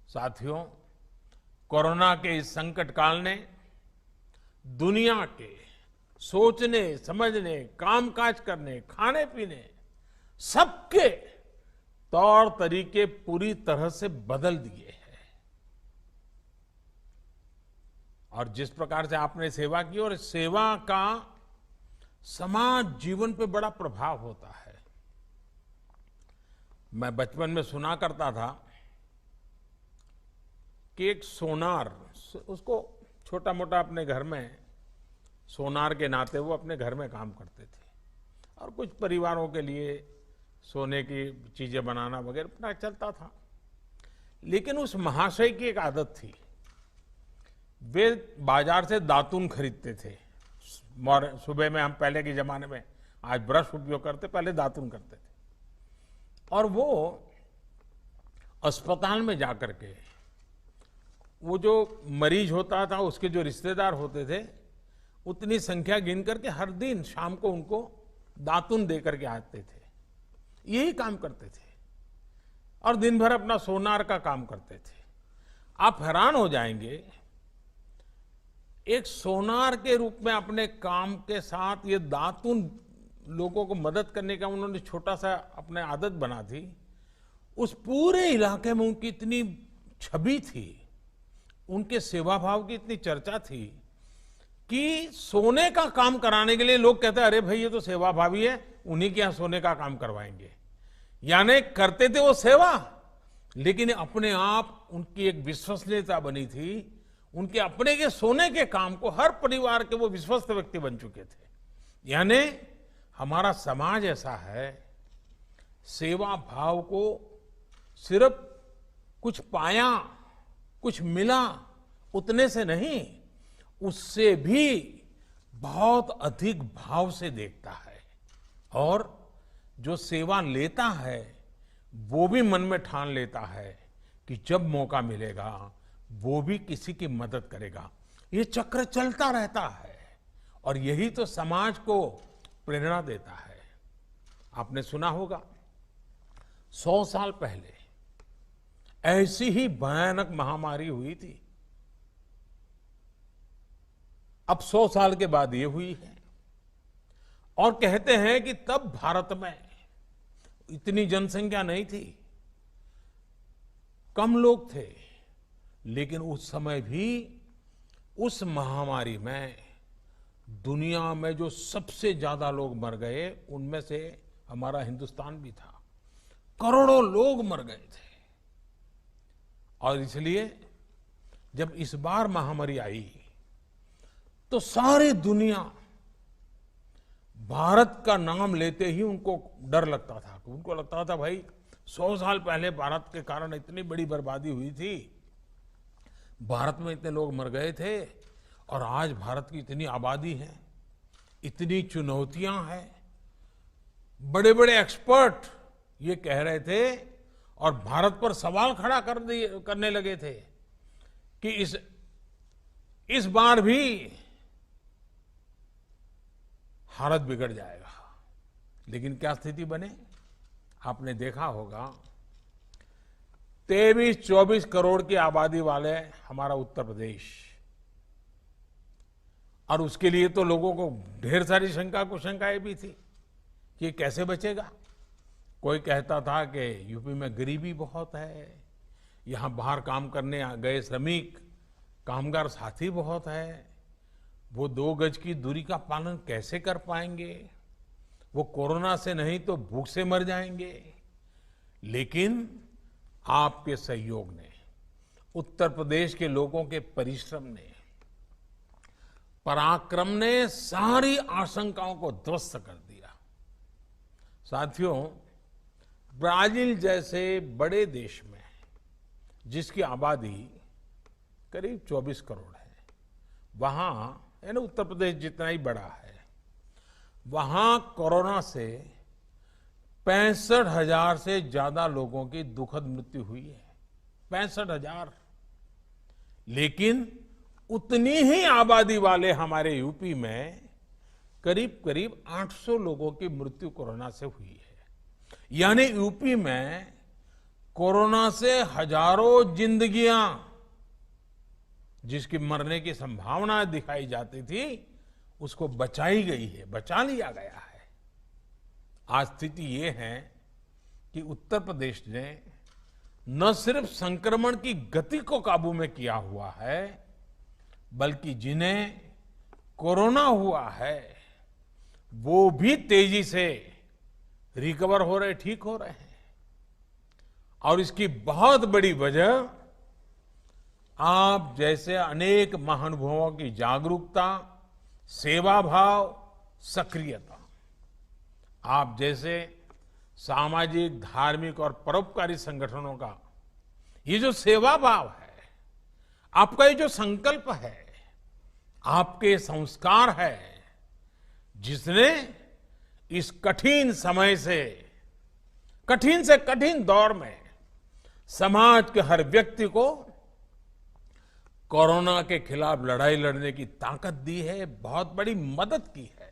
साथियों, कोरोना के इस संकट काल ने दुनिया के सोचने, समझने, कामकाज करने, खाने पीने सबके तौर तरीके पूरी तरह से बदल दिए हैं। और जिस प्रकार से आपने सेवा की, और सेवा का समाज जीवन पे बड़ा प्रभाव होता है। मैं बचपन में सुना करता था कि एक सोनार, उसको छोटा मोटा अपने घर में सोनार के नाते वो अपने घर में काम करते थे और कुछ परिवारों के लिए सोने की चीजें बनाना वगैरह अपना चलता था। लेकिन उस महाशय की एक आदत थी, वे बाजार से दातुन खरीदते थे। सुबह में हम पहले के जमाने में आज ब्रश उपयोग करते, पहले दातुन करते थे। और वो अस्पताल में जाकर के वो जो मरीज होता था, उसके जो रिश्तेदार होते थे, उतनी संख्या गिन करके हर दिन शाम को उनको दातुन दे करके आते थे। यही काम करते थे और दिन भर अपना सोनार का काम करते थे। आप हैरान हो जाएंगे, एक सोनार के रूप में अपने काम के साथ ये दातुन लोगों को मदद करने का उन्होंने छोटा सा अपने आदत बना थी। उस पूरे इलाके में उनकी इतनी छवि थी, उनके सेवा भाव की इतनी चर्चा थी कि सोने का काम कराने के लिए लोग कहते, अरे भाई ये तो सेवा भावी है, उन्हीं के यहां सोने का काम करवाएंगे। यानी करते थे वो सेवा, लेकिन अपने आप उनकी एक विश्वसनीयता बनी थी। उनके अपने के सोने के काम को हर परिवार के वो विश्वस्त व्यक्ति बन चुके थे। यानी हमारा समाज ऐसा है, सेवा भाव को सिर्फ कुछ पाया, कुछ मिला, उतने से नहीं, उससे भी बहुत अधिक भाव से देखता है। और जो सेवा लेता है वो भी मन में ठान लेता है कि जब मौका मिलेगा वो भी किसी की मदद करेगा। ये चक्र चलता रहता है और यही तो समाज को प्रेरणा देता है। आपने सुना होगा 100 साल पहले ऐसी ही भयानक महामारी हुई थी। अब 100 साल के बाद ये हुई है और कहते हैं कि तब भारत में इतनी जनसंख्या नहीं थी, कम लोग थे, लेकिन उस समय भी उस महामारी में दुनिया में जो सबसे ज्यादा लोग मर गए उनमें से हमारा हिंदुस्तान भी था। करोड़ों लोग मर गए थे। और इसलिए जब इस बार महामारी आई तो सारी दुनिया भारत का नाम लेते ही उनको डर लगता था। उनको लगता था भाई 100 साल पहले भारत के कारण इतनी बड़ी बर्बादी हुई थी, भारत में इतने लोग मर गए थे और आज भारत की इतनी आबादी है, इतनी चुनौतियां हैं। बड़े बड़े एक्सपर्ट ये कह रहे थे और भारत पर सवाल खड़ा करने लगे थे कि इस बार भी हालत बिगड़ जाएगा। लेकिन क्या स्थिति बने, आपने देखा होगा 23-24 करोड़ की आबादी वाले हमारा उत्तर प्रदेश, और उसके लिए तो लोगों को ढेर सारी कुशंकाएं भी थी कि ये कैसे बचेगा। कोई कहता था कि यूपी में गरीबी बहुत है, यहां बाहर काम करने गए श्रमिक कामगार साथी बहुत है, वो 2 गज की दूरी का पालन कैसे कर पाएंगे, वो कोरोना से नहीं तो भूख से मर जाएंगे। लेकिन आपके सहयोग ने, उत्तर प्रदेश के लोगों के परिश्रम ने, पराक्रम ने सारी आशंकाओं को ध्वस्त कर दिया। साथियों, ब्राजील जैसे बड़े देश में जिसकी आबादी करीब 24 करोड़ है, वहां यानी उत्तर प्रदेश जितना ही बड़ा है, वहां कोरोना से 65,000 से ज्यादा लोगों की दुखद मृत्यु हुई है। 65,000। लेकिन उतनी ही आबादी वाले हमारे यूपी में करीब करीब 800 लोगों की मृत्यु कोरोना से हुई है। यानी यूपी में कोरोना से हजारों जिंदगियां जिसकी मरने की संभावना दिखाई जाती थी, उसको बचाई गई है, बचा लिया गया है। आज स्थिति ये है कि उत्तर प्रदेश ने न सिर्फ संक्रमण की गति को काबू में किया हुआ है, बल्कि जिन्हें कोरोना हुआ है वो भी तेजी से रिकवर हो रहे, ठीक हो रहे हैं। और इसकी बहुत बड़ी वजह आप जैसे अनेक महानुभावों की जागरूकता, सेवा भाव, सक्रियता, आप जैसे सामाजिक, धार्मिक और परोपकारी संगठनों का ये जो सेवा भाव है, आपका ये जो संकल्प है, आपके संस्कार है, जिसने इस कठिन समय से कठिन दौर में समाज के हर व्यक्ति को कोरोना के खिलाफ लड़ाई लड़ने की ताकत दी है, बहुत बड़ी मदद की है।